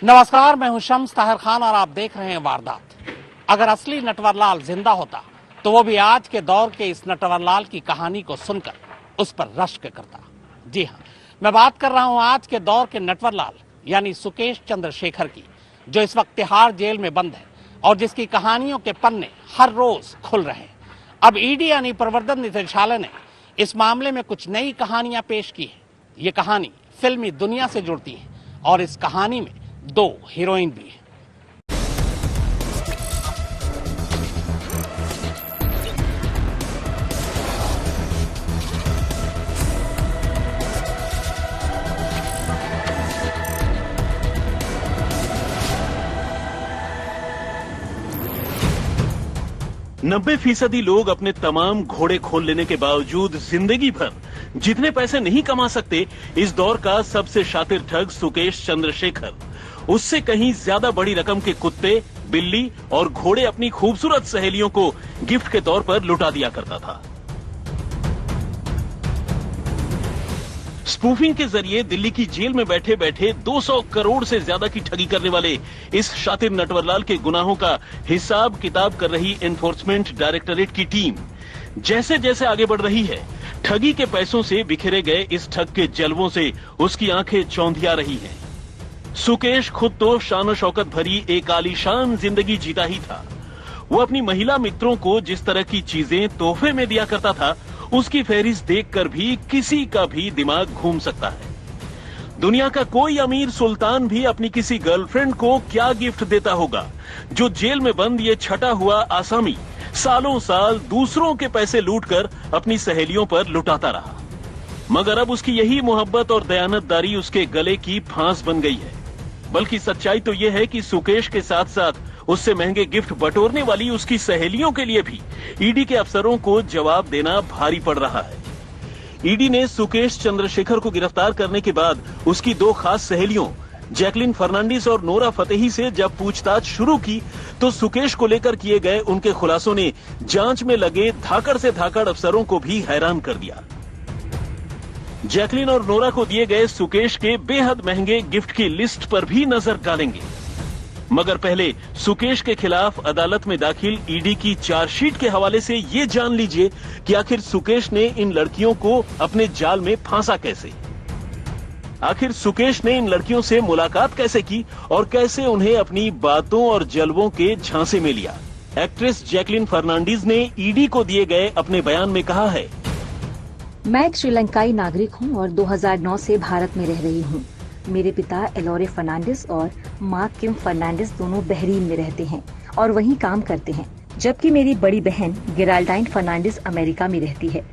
नमस्कार, मैं हूं शम्स ताहिर खान और आप देख रहे हैं वारदात। अगर असली नटवरलाल जिंदा होता तो वो भी आज के दौर के इस नटवरलाल की कहानी को सुनकर उस पर रश्क करता। जी हां, मैं बात कर रहा हूं आज के दौर के नटवरलाल यानी सुकेश चंद्रशेखर की, जो इस वक्त तिहाड़ जेल में बंद है और जिसकी कहानियों के पन्ने हर रोज खुल रहे हैं। अब ईडी यानी प्रवर्तन निदेशालय ने इस मामले में कुछ नई कहानियां पेश की है। ये कहानी फिल्मी दुनिया से जुड़ती है और इस कहानी में 2 हीरोइन भी हैं। नब्बे फीसदी लोग अपने तमाम घोड़े खोल लेने के बावजूद जिंदगी भर जितने पैसे नहीं कमा सकते, इस दौर का सबसे शातिर ठग सुकेश चंद्रशेखर उससे कहीं ज्यादा बड़ी रकम के कुत्ते, बिल्ली और घोड़े अपनी खूबसूरत सहेलियों को गिफ्ट के तौर पर लुटा दिया करता था। स्पूफिंग के जरिए दिल्ली की जेल में बैठे बैठे 200 करोड़ से ज्यादा की ठगी करने वाले इस शातिर नटवरलाल के गुनाहों का हिसाब किताब कर रही एनफोर्समेंट डायरेक्टरेट की टीम जैसे जैसे आगे बढ़ रही है, ठगी के पैसों से बिखेरे गए इस ठग के जलवों से उसकी आंखें चौंधिया रही हैं। सुकेश खुद तो शान शौकत भरी एक आलीशान जिंदगी जीता ही था। वो अपनी महिला मित्रों को जिस तरह की चीजें तोहफे में दिया करता था, उसकी फहरिस्त देखकर भी किसी का भी दिमाग घूम सकता है। दुनिया का कोई अमीर सुल्तान भी अपनी किसी गर्लफ्रेंड को क्या गिफ्ट देता होगा, जो जेल में बंद ये छटा हुआ आसामी सालों साल दूसरों के पैसे लूटकर अपनी सहेलियों पर लुटाता रहा। मगर अब उसकी यही मोहब्बत और दयानतदारी उसके गले की फांस बन गई है। बल्कि सच्चाई तो यह है कि सुकेश के साथ साथ उससे महंगे गिफ्ट बटोरने वाली उसकी सहेलियों के लिए भी ईडी के अफसरों को जवाब देना भारी पड़ रहा है। ईडी ने सुकेश चंद्रशेखर को गिरफ्तार करने के बाद उसकी 2 खास सहेलियों जैकलिन फर्नांडिस और नोरा फतेही से जब पूछताछ शुरू की, तो सुकेश को लेकर किए गए उनके खुलासों ने जांच में लगे धाकड़ से धाकड़ अफसरों को भी हैरान कर दिया। जैकलिन और नोरा को दिए गए सुकेश के बेहद महंगे गिफ्ट की लिस्ट पर भी नजर डालेंगे। मगर पहले सुकेश के खिलाफ अदालत में दाखिल ईडी की चार्जशीट के हवाले से ये जान लीजिए कि आखिर सुकेश ने इन लड़कियों को अपने जाल में फांसा कैसे। आखिर सुकेश ने इन लड़कियों से मुलाकात कैसे की और कैसे उन्हें अपनी बातों और जलवों के झांसे में लिया। एक्ट्रेस जैकलिन फर्नांडीज ने ईडी को दिए गए अपने बयान में कहा है, मैं एक श्रीलंकाई नागरिक हूं और 2009 से भारत में रह रही हूं। मेरे पिता एलोरे फर्नांडिस और माँ किम फर्नांडिस दोनों बहरीन में रहते हैं और वहीं काम करते हैं, जबकि मेरी बड़ी बहन गिराल्डाइन फर्नांडिस अमेरिका में रहती है।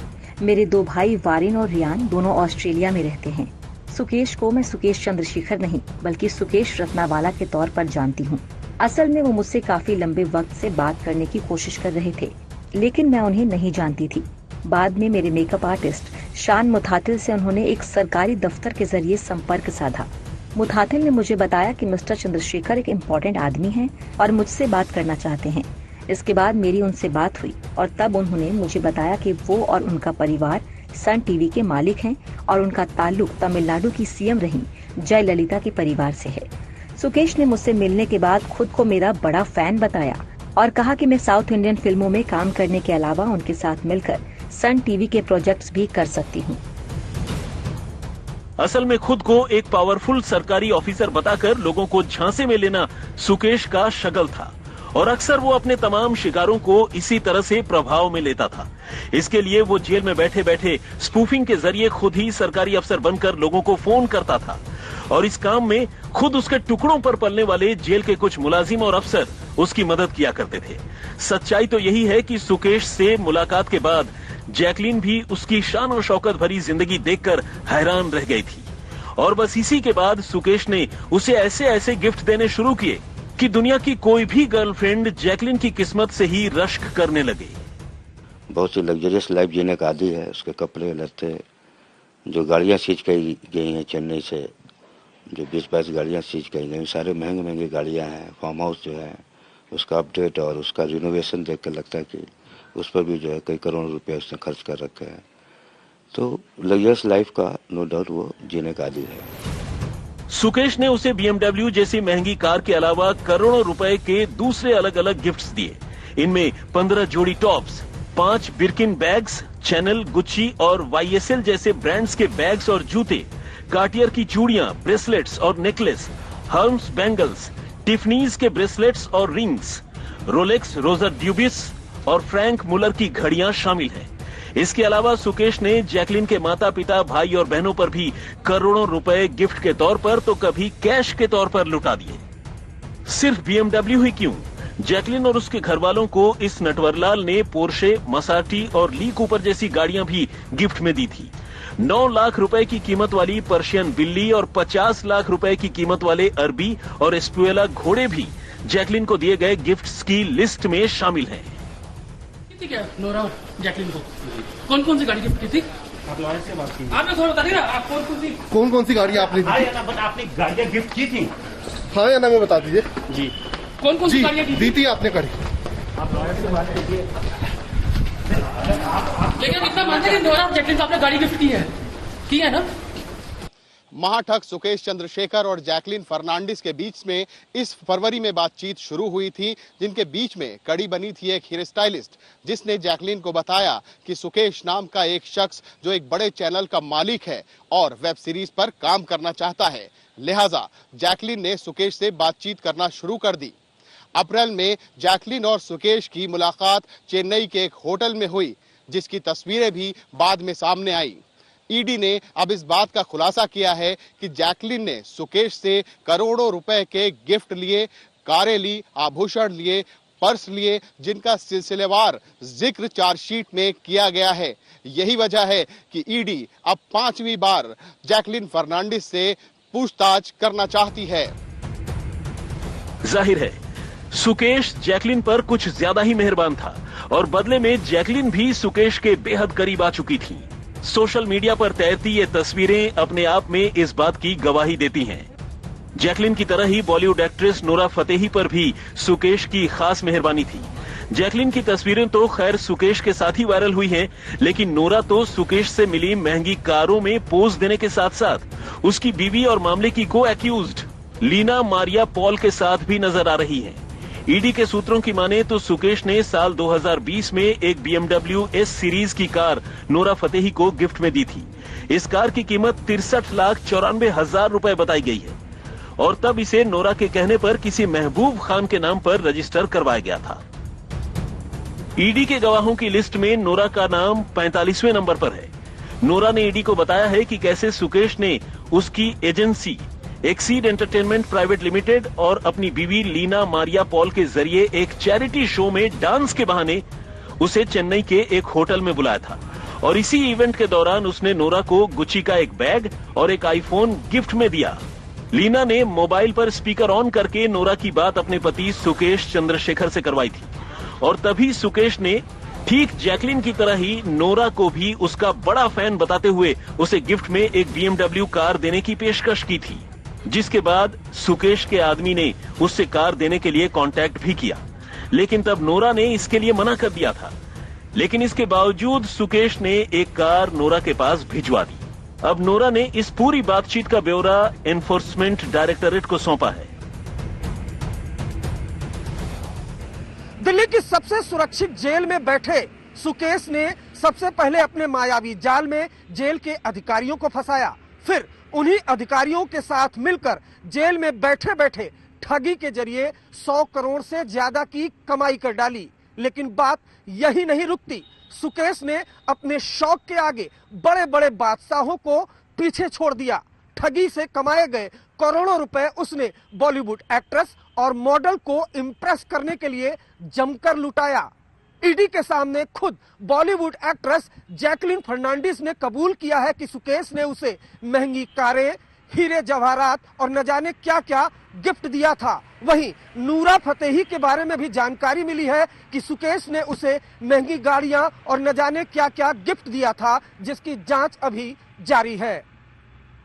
मेरे 2 भाई वारिन और रियान दोनों ऑस्ट्रेलिया में रहते हैं। सुकेश को मैं सुकेश चंद्रशेखर नहीं बल्कि सुकेश रत्नावाला के तौर पर जानती हूँ। असल में वो मुझसे काफी लंबे वक्त से बात करने की कोशिश कर रहे थे, लेकिन मैं उन्हें नहीं जानती थी। बाद में मेरे मेकअप आर्टिस्ट शान मुथातिल से उन्होंने एक सरकारी दफ्तर के जरिए संपर्क साधा। मुथातिल ने मुझे बताया कि मिस्टर चंद्रशेखर एक इम्पोर्टेंट आदमी हैं और मुझसे बात करना चाहते हैं। इसके बाद मेरी उनसे बात हुई और तब उन्होंने मुझे बताया कि वो और उनका परिवार सन टीवी के मालिक हैं और उनका ताल्लुक तमिलनाडु की सीएम रही जयललिता के परिवार से है। सुकेश ने मुझसे मिलने के बाद खुद को मेरा बड़ा फैन बताया और कहा कि मैं साउथ इंडियन फिल्मों में काम करने के अलावा उनके साथ मिलकर सन टीवी के प्रोजेक्ट्स भी कर सकती हूँ। असल में खुद को एक पावरफुल सरकारी ऑफिसर बताकर लोगों को झांसे में लेना सुकेश का शगल था और अक्सर वो अपने तमाम शिकारों को इसी तरह से प्रभाव में लेता था। इसके लिए वो जेल में बैठे बैठे स्पूफिंग के जरिए खुद ही सरकारी अफसर बनकर लोगों को फोन करता था और इस काम में खुद उसके टुकड़ों पर पलने वाले जेल के कुछ मुलाजिम और अफसर उसकी मदद किया करते थे। सच्चाई तो यही है कि सुकेश से मुलाकात के बाद जैकलिन भी उसकी शान और शौकत भरी जिंदगी देखकर हैरान रह गई थी और बस इसी के बाद सुकेश ने उसे ऐसे ऐसे गिफ्ट देने शुरू किए कि दुनिया की कोई भी गर्लफ्रेंड जैकलिन की किस्मत से ही रश्क करने लगे। बहुत सी लग्जरियस लाइफ जीने का आदी है। उसके कपड़े लत्ते, जो गाड़ियां सीज की गई हैं चेन्नई से, जो 20-22 गाड़ियां सीज की गई, सारे महंगे महंगे गाड़ियां हैं। फार्म हाउस जो है उसका अपडेट और उसका रिनोवेशन देख कर लगता है कि उस पर भी जो है कई करोड़ रुपए उसने खर्च कर रखे हैं। तो लग्जरियस लाइफ का नो डाउट वो जीने का आदी है। सुकेश ने उसे BMW जैसी महंगी कार के अलावा करोड़ों रुपए के दूसरे अलग अलग गिफ्ट्स दिए। इनमें 15 जोड़ी tops, 5 Birkin bags, channel, Gucci और YSL जैसे ब्रांड्स के बैग्स और जूते, कार्टियर की चूड़ियां, ब्रेसलेट्स और नेकलेस, हर्म्स बैंगल्स, टिफनीज के ब्रेसलेट्स और रिंग्स, रोलेक्स, रोजर ड्यूबिस और फ्रैंक मुलर की घड़ियां शामिल हैं। इसके अलावा सुकेश ने जैकलिन के माता पिता, भाई और बहनों पर भी करोड़ों रुपए गिफ्ट के तौर पर तो कभी कैश के तौर पर लुटा दिए। सिर्फ BMW ही क्यों, जैकलिन और उसके घर वालों को इस नटवरलाल ने पोर्शे, मसाटी और ली कूपर जैसी गाड़ियां भी गिफ्ट में दी थी। 9 लाख रुपए की कीमत वाली पर्शियन बिल्ली और 50 लाख रुपए की कीमत वाले अरबी और एस्पुएला घोड़े भी जैकलिन को दिए गए गिफ्ट्स की लिस्ट में शामिल हैं। क्या नोरा और जैकलिन को कौन कौन सी गाड़ी गिफ्ट की थी? आप लॉयर्स से बात कीजिए। आपने थोड़ा बता दिया आप कौन कौन सी गाड़ी आपने दी? हाँ या ना, बट आपने गाड़ियाँ गिफ्ट की थी? हाँ या ना में बता दीजिए जी। कौन कौन सी जी गाड़ियाँ दी थी आपने गाड़ी? आप लॉयर्स से बात कीजिए। लेकिन इतना मानते हैं कि नोरा और जैकलिन को आपने गाड़ी गिफ्ट की है ना? महाठग सुकेश चंद्रशेखर और जैकलिन फर्नांडिस के बीच में इस फरवरी में बातचीत शुरू हुई थी, जिनके बीच में कड़ी बनी थी एक हेयर स्टाइलिस्ट, जिसने जैकलिन को बताया कि सुकेश नाम का एक शख्स जो एक बड़े चैनल का मालिक है और वेब सीरीज पर काम करना चाहता है। लिहाजा जैकलिन ने सुकेश से बातचीत करना शुरू कर दी। अप्रैल में जैकलिन और सुकेश की मुलाकात चेन्नई के एक होटल में हुई, जिसकी तस्वीरें भी बाद में सामने आई। ईडी ने अब इस बात का खुलासा किया है कि जैकलिन ने सुकेश से करोड़ों रुपए के गिफ्ट लिए, कारें ली, आभूषण लिए, पर्स लिए, जिनका सिलसिलेवार जिक्र चार्जशीट में किया गया है। यही वजह है कि ईडी अब 5वीं बार जैकलिन फर्नांडिस से पूछताछ करना चाहती है। जाहिर है सुकेश जैकलिन पर कुछ ज्यादा ही मेहरबान था और बदले में जैकलिन भी सुकेश के बेहद करीब आ चुकी थी। सोशल मीडिया पर तैरती ये तस्वीरें अपने आप में इस बात की गवाही देती हैं। जैकलिन की तरह ही बॉलीवुड एक्ट्रेस नोरा फतेही पर भी सुकेश की खास मेहरबानी थी। जैकलिन की तस्वीरें तो खैर सुकेश के साथ ही वायरल हुई हैं, लेकिन नोरा तो सुकेश से मिली महंगी कारों में पोज देने के साथ साथ उसकी बीवी और मामले की को एक्यूज्ड लीना मारिया पॉल के साथ भी नजर आ रही है। ईडी के सूत्रों की माने तो सुकेश ने साल 2020 में एक BMW S सीरीज की कार नोरा फतेही को गिफ्ट में दी थी। इस कार की कीमत 63,94,000 रुपए बताई गई है और तब इसे नोरा के कहने पर किसी महबूब खान के नाम पर रजिस्टर करवाया गया था। ईडी के गवाहों की लिस्ट में नोरा का नाम 45वें नंबर पर है। नोरा ने ईडी को बताया है कि कैसे सुकेश ने उसकी agency exceed entertainment private limited और अपनी बीवी लीना मारिया पॉल के जरिए एक चैरिटी शो में डांस के बहाने उसे चेन्नई के एक होटल में बुलाया था और इसी इवेंट के दौरान उसने नोरा को गुच्ची का एक बैग और एक आईफोन गिफ्ट में दिया। लीना ने मोबाइल पर स्पीकर ऑन करके नोरा की बात अपने पति सुकेश चंद्रशेखर से करवाई थी और तभी सुकेश ने ठीक जैकलिन की तरह ही नोरा को भी उसका बड़ा फैन बताते हुए उसे गिफ्ट में एक BMW कार देने की पेशकश की थी, जिसके बाद सुकेश के आदमी ने उससे कार देने के लिए कांटेक्ट भी किया, लेकिन तब नोरा ने इसके लिए मना कर दिया था। लेकिन इसके बावजूद सुकेश ने एक कार नोरा के पास भिजवा दी। अब नोरा ने इस पूरी बातचीत का ब्यौरा एनफोर्समेंट डायरेक्टोरेट को सौंपा है। दिल्ली की सबसे सुरक्षित जेल में बैठे सुकेश ने सबसे पहले अपने मायावी जाल में जेल के अधिकारियों को फंसाया, फिर उन्हीं अधिकारियों के साथ मिलकर जेल में बैठे बैठे ठगी के जरिए 100 करोड़ से ज्यादा की कमाई कर डाली। लेकिन बात यही नहीं रुकती। सुकेश ने अपने शौक के आगे बड़े बड़े बादशाहों को पीछे छोड़ दिया। ठगी से कमाए गए करोड़ों रुपए उसने बॉलीवुड एक्ट्रेस और मॉडल को इम्प्रेस करने के लिए जमकर लुटाया। ईडी के सामने खुद बॉलीवुड एक्ट्रेस जैकलिन फर्नांडिस ने कबूल किया है कि सुकेश ने उसे महंगी कारें, हीरे जवाहरात और न जाने क्या क्या गिफ्ट दिया था। वहीं नोरा फतेही के बारे में भी जानकारी मिली है कि सुकेश ने उसे महंगी गाड़ियां और न जाने क्या क्या गिफ्ट दिया था, जिसकी जांच अभी जारी है।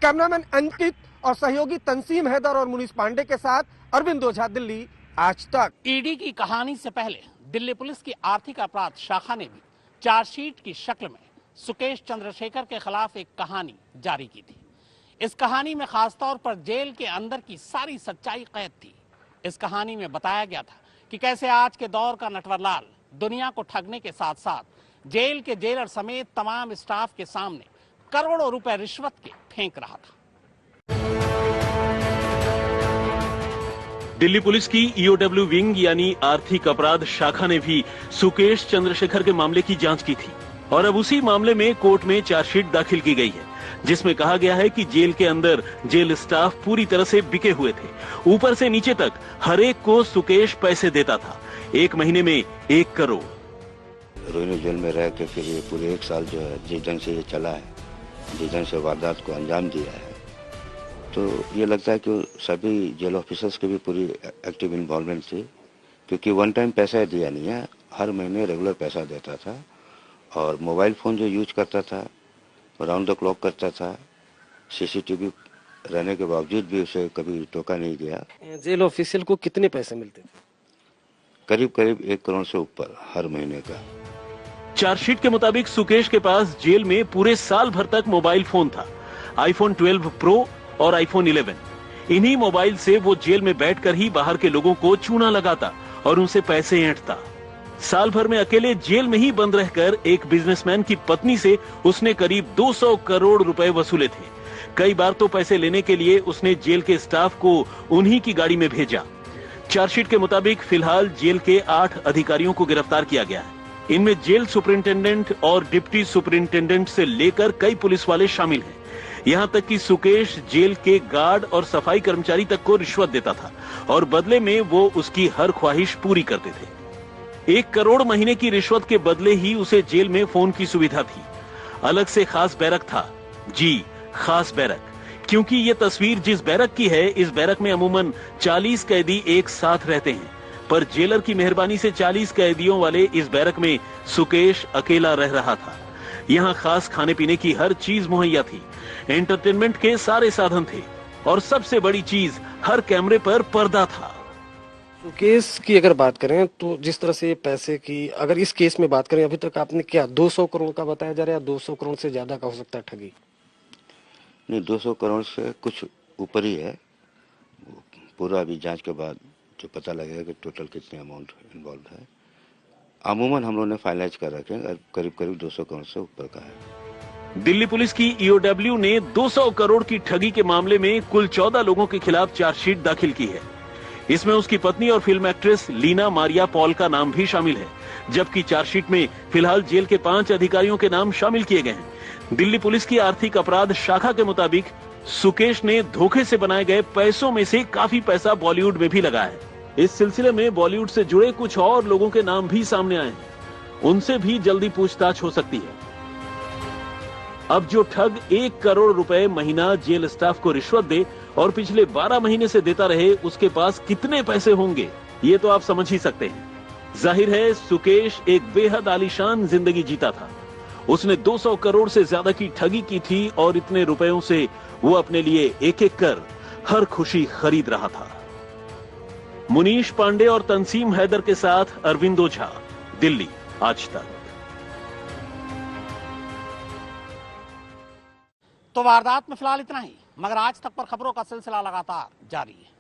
कैमरामैन अंकित और सहयोगी तंसीम हैदर और मुनीष पांडे के साथ अरविंद ओझा, दिल्ली, आज तक। ईडी की कहानी से पहले दिल्ली पुलिस की आर्थिक अपराध शाखा ने भी चार्जशीट की शक्ल में सुकेश चंद्रशेखर के खिलाफ एक कहानी जारी की थी। इस कहानी में खासतौर पर जेल के अंदर की सारी सच्चाई कैद थी। इस कहानी में बताया गया था कि कैसे आज के दौर का नटवरलाल दुनिया को ठगने के साथ साथ जेल के जेलर समेत तमाम स्टाफ के सामने करोड़ों रुपए रिश्वत के फेंक रहा था। दिल्ली पुलिस की ईओडब्ल्यू विंग यानी आर्थिक अपराध शाखा ने भी सुकेश चंद्रशेखर के मामले की जांच की थी और अब उसी मामले में कोर्ट में चार्जशीट दाखिल की गई है, जिसमें कहा गया है कि जेल के अंदर जेल स्टाफ पूरी तरह से बिके हुए थे। ऊपर से नीचे तक हर एक को सुकेश पैसे देता था, 1 महीने में 1 करोड़। रोहिणी जेल में रह के फिर ये पूरे 1 साल जो है जिस ढंग से ये चला है, जिस ढंग से वारदात को अंजाम दिया है, तो ये लगता है कि सभी जेल ऑफिसर्स की भी पूरी एक्टिव इन्वॉल्वमेंट थी, क्योंकि वन टाइम पैसा दिया नहीं है, हर महीने रेगुलर पैसा देता था और मोबाइल फोन जो यूज करता था राउंड द क्लॉक करता था। सीसीटीवी रहने के बावजूद भी उसे कभी टोका नहीं गया। जेल ऑफिशियल को कितने पैसे मिलते थे? करीब करीब 1 करोड़ से ऊपर हर महीने का। चार्जशीट के मुताबिक सुकेश के पास जेल में पूरे साल भर तक मोबाइल फोन था, आईफोन 12 प्रो और आईफोन 11। इन्हीं मोबाइल से वो जेल में बैठकर ही बाहर के लोगों को चूना लगाता और उनसे पैसे ऐंठता। साल भर में अकेले जेल में ही बंद रहकर एक बिजनेसमैन की पत्नी से उसने करीब 200 करोड़ रुपए वसूले थे। कई बार तो पैसे लेने के लिए उसने जेल के स्टाफ को उन्हीं की गाड़ी में भेजा। चार्जशीट के मुताबिक फिलहाल जेल के 8 अधिकारियों को गिरफ्तार किया गया है। इनमें जेल सुपरिंटेंडेंट और डिप्टी सुपरिंटेंडेंट से लेकर कई पुलिस वाले शामिल हैं। यहाँ तक कि सुकेश जेल के गार्ड और सफाई कर्मचारी तक को रिश्वत देता था और बदले में वो उसकी हर ख्वाहिश पूरी करते थे। 1 करोड़ महीने की रिश्वत के बदले ही उसे जेल में फोन की सुविधा थी। अलग से खास बैरक था, जी खास बैरक, क्योंकि ये तस्वीर जिस बैरक की है, इस बैरक में अमूमन 40 कैदी एक साथ रहते हैं, पर जेलर की मेहरबानी से 40 कैदियों वाले इस बैरक में सुकेश अकेला रह रहा था। यहाँ खास खाने पीने की हर चीज मुहैया थी, एंटरटेनमेंट के सारे साधन थे और सबसे बड़ी चीज हर कैमरे पर पर्दा था। केस की अगर बात करें तो जिस तरह से पैसे की, अगर इस केस में बात करें, अभी तक आपने क्या 200 करोड़ का बताया जा रहा है, 200 करोड़ से ज्यादा का हो सकता है ठगी? नहीं, 200 करोड़ से कुछ ऊपर ही है। पूरा अभी जांच के बाद जो पता लगेगा कि टोटल कितने अमाउंट इन्वॉल्व है। अमूमन हम लोगों ने फाइनलाइज कर रखे हैं, करीब करीब 200 करोड़ से ऊपर का है। दिल्ली पुलिस की ईओडब्ल्यू ने 200 करोड़ की ठगी के मामले में कुल 14 लोगों के खिलाफ चार्जशीट दाखिल की है। इसमें उसकी पत्नी और फिल्म एक्ट्रेस लीना मारिया पॉल का नाम भी शामिल है, जबकि चार्जशीट में फिलहाल जेल के 5 अधिकारियों के नाम शामिल किए गए हैं। दिल्ली पुलिस की आर्थिक अपराध शाखा के मुताबिक सुकेश ने धोखे से बनाए गए पैसों में से काफी पैसा बॉलीवुड में भी लगाया है। इस सिलसिले में बॉलीवुड से जुड़े कुछ और लोगों के नाम भी सामने आए हैं, उनसे भी जल्दी पूछताछ हो सकती है। अब जो ठग 1 करोड़ रुपए महीना जेल स्टाफ को रिश्वत दे और पिछले 12 महीने से देता रहे, उसके पास कितने पैसे होंगे ये तो आप समझ ही सकते हैं। जाहिर है सुकेश एक बेहद आलीशान जिंदगी जीता था। उसने 200 करोड़ से ज्यादा की ठगी की थी और इतने रुपयों से वो अपने लिए एक एक कर हर खुशी खरीद रहा था। मुनीश पांडे और तंसीम हैदर के साथ अरविंद ओझा, दिल्ली आज तक। तो वारदात में फिलहाल इतना ही, मगर आज तक पर खबरों का सिलसिला लगातार जारी है।